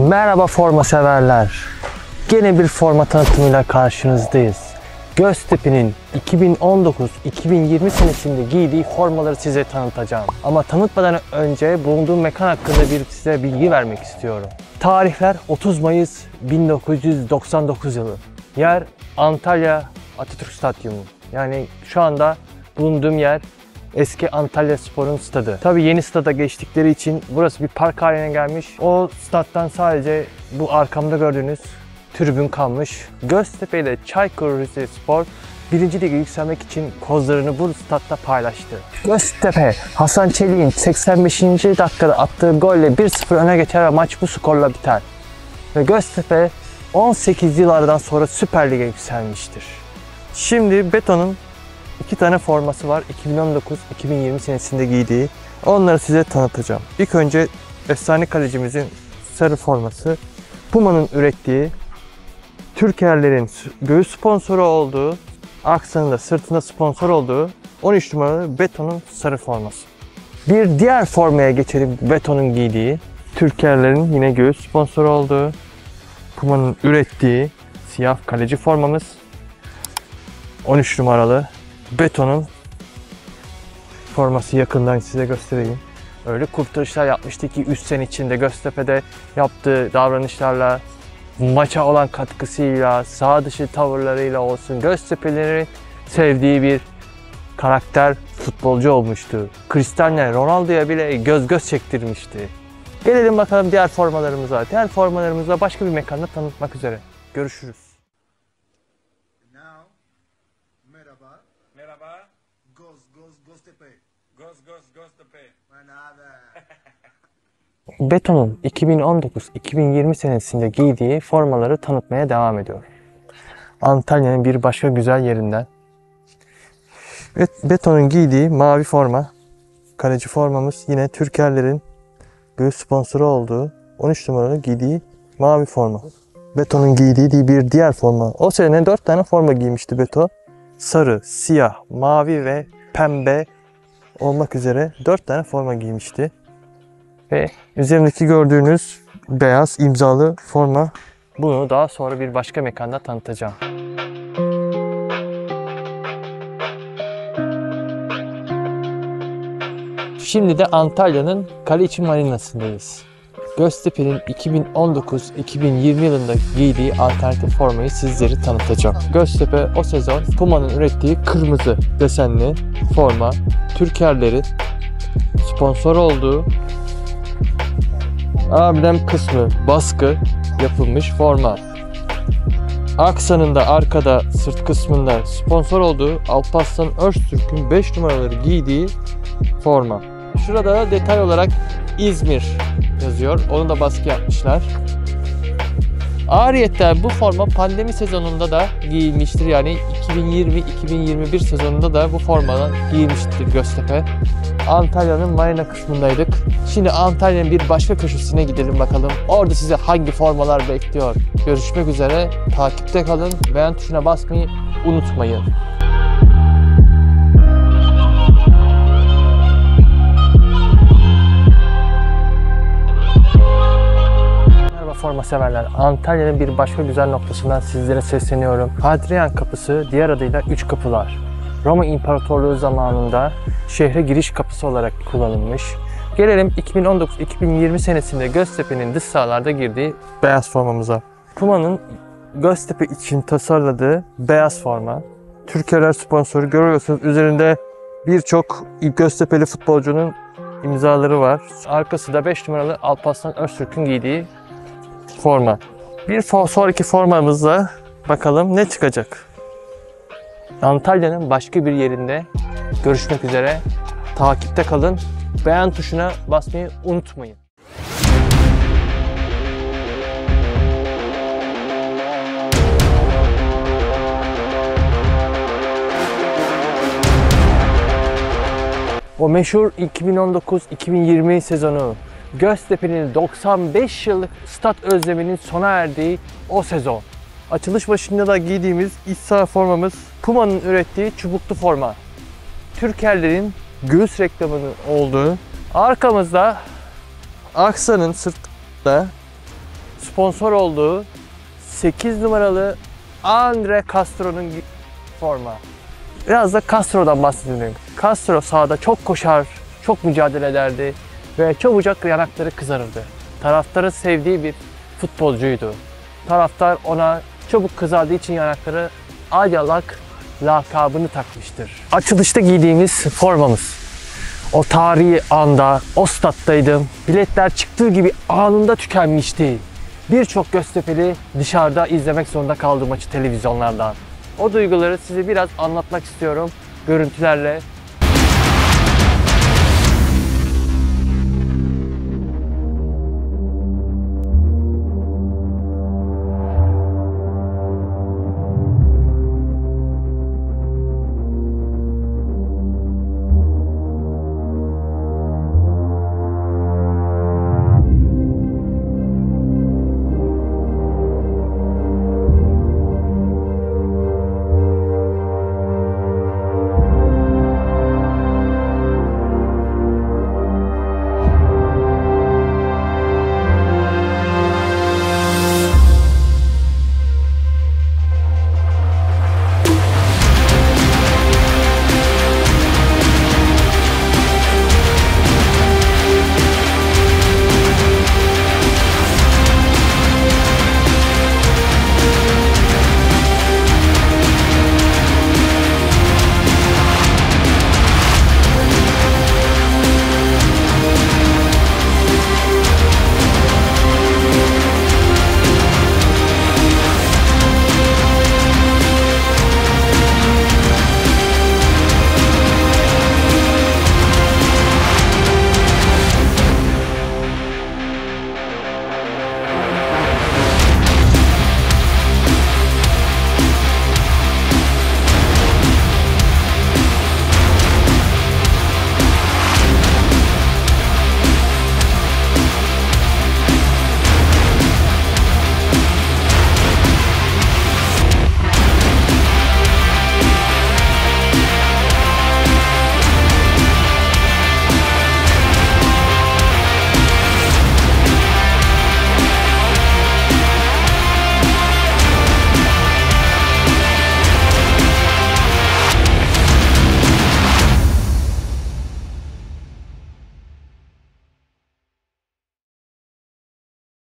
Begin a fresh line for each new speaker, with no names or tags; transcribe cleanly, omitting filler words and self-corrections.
Merhaba forma severler. Gene bir forma tanıtımıyla karşınızdayız. Göztepe'nin 2019-2020 senesinde giydiği formaları size tanıtacağım. Ama tanıtmadan önce bulunduğum mekan hakkında size bilgi vermek istiyorum. Tarihler 30 Mayıs 1999 yılı. Yer Antalya Atatürk Stadyumu. Yani şu anda bulunduğum yer eski Antalyaspor'un stadı. Tabii yeni stada geçtikleri için burası bir park haline gelmiş. O stat'tan sadece bu arkamda gördüğünüz tribün kalmış. Göztepe ile Çaykur Rizespor 1. Lig'e yükselmek için kozlarını bu statta paylaştı. Göztepe, Hasan Çelik'in 85. dakikada attığı golle 1-0 öne geçer ve maç bu skorla biter. Ve Göztepe 18 yıllardan sonra Süper Lig'e yükselmiştir. Şimdi Beton'un 2 tane forması var. 2019-2020 senesinde giydiği. Onları size tanıtacağım. İlk önce efsane kalecimizin sarı forması. Puma'nın ürettiği, Türkerlerin göğüs sponsoru olduğu, aksanında sırtında sponsor olduğu 13 numaralı Beton'un sarı forması. Bir diğer formaya geçelim. Beton'un giydiği, Türkerlerin yine göğüs sponsoru olduğu, Puma'nın ürettiği siyah kaleci formamız. 13 numaralı Beton'un forması, yakından size göstereyim. Öyle kurtarışlar yapmıştı ki 3 sene içinde Göztepe'de yaptığı davranışlarla, maça olan katkısıyla, sağ dışı tavırlarıyla olsun Göztepe'lerin sevdiği bir karakter futbolcu olmuştu. Cristiano Ronaldo'ya bile göz çektirmişti. Gelelim bakalım diğer formalarımıza. Diğer formalarımıza başka bir mekanda tanıtmak üzere. Görüşürüz.
Merhaba.
Merhaba.
Göztepe.
Göztepe.
Beton'un 2019-2020 senesinde giydiği formaları tanıtmaya devam ediyor. Antalya'nın bir başka güzel yerinden. Beton'un giydiği mavi forma. Kaleci formamız yine Türkerlerin göğüs sponsoru olduğu 13 numaralı giydiği mavi forma. Beton'un giydiği bir diğer forma. O sene 4 tane forma giymişti Beto. Sarı, siyah, mavi ve pembe olmak üzere 4 tane forma giymişti. Ve üzerindeki gördüğünüz beyaz imzalı forma. Bunu daha sonra bir başka mekanda tanıtacağım. Şimdi de Antalya'nın Kaleiçi Marinası'ndayız. Göztepe'nin 2019-2020 yılında giydiği alternatif formayı sizlere tanıtacağım. Göztepe o sezon Puma'nın ürettiği kırmızı desenli forma, Türkerlerin sponsor olduğu amblem kısmı baskı yapılmış forma. Aksanında arkada sırt kısmında sponsor olduğu Alparslan Öztürk'ün 5 numaraları giydiği forma. Şurada da detay olarak İzmir yazıyor. Onu da baskı yapmışlar. Ayrıca bu forma pandemi sezonunda da giyilmiştir. Yani 2020-2021 sezonunda da bu formadan giyilmiştir Göztepe. Antalya'nın marina kısmındaydık. Şimdi Antalya'nın bir başka köşesine gidelim bakalım. Orada size hangi formalar bekliyor. Görüşmek üzere. Takipte kalın. Beğen tuşuna basmayı unutmayın. Forma severler, Antalya'nın bir başka güzel noktasından sizlere sesleniyorum. Hadrian Kapısı, diğer adıyla Üç Kapılar. Roma İmparatorluğu zamanında şehre giriş kapısı olarak kullanılmış. Gelelim 2019-2020 senesinde Göztepe'nin dış sahalarda girdiği beyaz formamıza. Puma'nın Göztepe için tasarladığı beyaz forma. Türkiye'ler sponsoru görüyorsunuz. Üzerinde birçok Göztepe'li futbolcunun imzaları var. Arkası da 5 numaralı Alparslan Öztürk'ün giydiği forma. Bir sonraki formamızla bakalım ne çıkacak. Antalya'nın başka bir yerinde görüşmek üzere. Takipte kalın. Beğen tuşuna basmayı unutmayın. O meşhur 2019-2020 sezonu, Göztepe'nin 95 yıllık stat özleminin sona erdiği o sezon. Açılış başında da giydiğimiz iç saha formamız Puma'nın ürettiği çubuklu forma. Türkerlerin göğüs reklamının olduğu, arkamızda Aksa'nın sırtında sponsor olduğu 8 numaralı Andre Castro'nun forma. Biraz da Castro'dan bahsedelim. Castro sahada çok koşar, çok mücadele ederdi ve çabucak yanakları kızarırdı. Taraftarın sevdiği bir futbolcuydu. Taraftar ona çabuk kızardığı için yanakları Alyalak lakabını takmıştır. Açılışta giydiğimiz formamız. O tarihi anda o stattaydım. Biletler çıktığı gibi anında tükenmişti. Birçok Göztepe'li dışarıda izlemek zorunda kaldı maçı televizyonlardan. O duyguları size biraz anlatmak istiyorum görüntülerle.